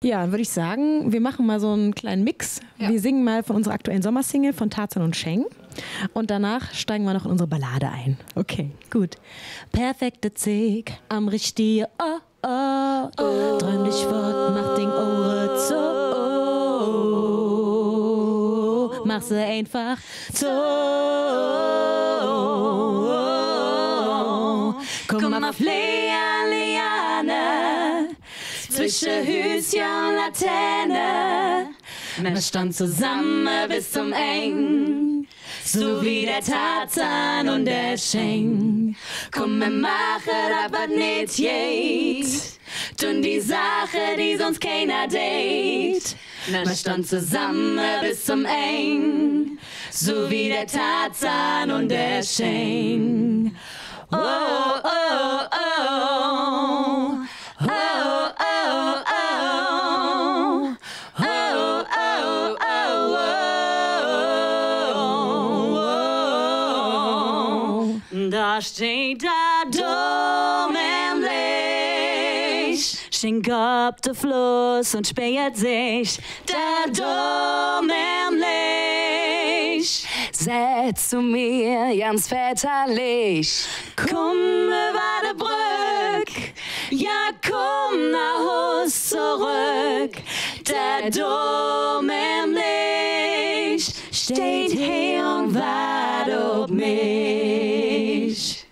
Ja, würde ich sagen, wir machen mal so einen kleinen Mix. Ja. Wir singen mal von unserer aktuellen Sommersingle von Tarzan und Sheng. Und danach steigen wir noch in unsere Ballade ein. Okay, gut. Perfekte Zick am richtigen Träum dich fort, mach den Ohren zu. Mach sie einfach zu. Komm mal Flea, Liane, zwischen Hüschen und Laterne. Wir stand zusammen bis zum Eng, so wie der Tarzan und der Sheng. Komm, wir machen das, was nicht geht. Tun die Sache, die sonst keiner date. Wir stand zusammen bis zum Eng, so wie der Tarzan und der Sheng. Oh, oh, oh, oh. Oh, oh, oh, oh. Oh, oh, oh, oh. Da steht da dumm im Licht, schink ab der Fluss und späht sich da dumm im Licht. Setz zu mir ganz väterlich, komm über die Brück, ja komm nach Haus zurück. Der Dom im Licht steht hier und wartet auf mich.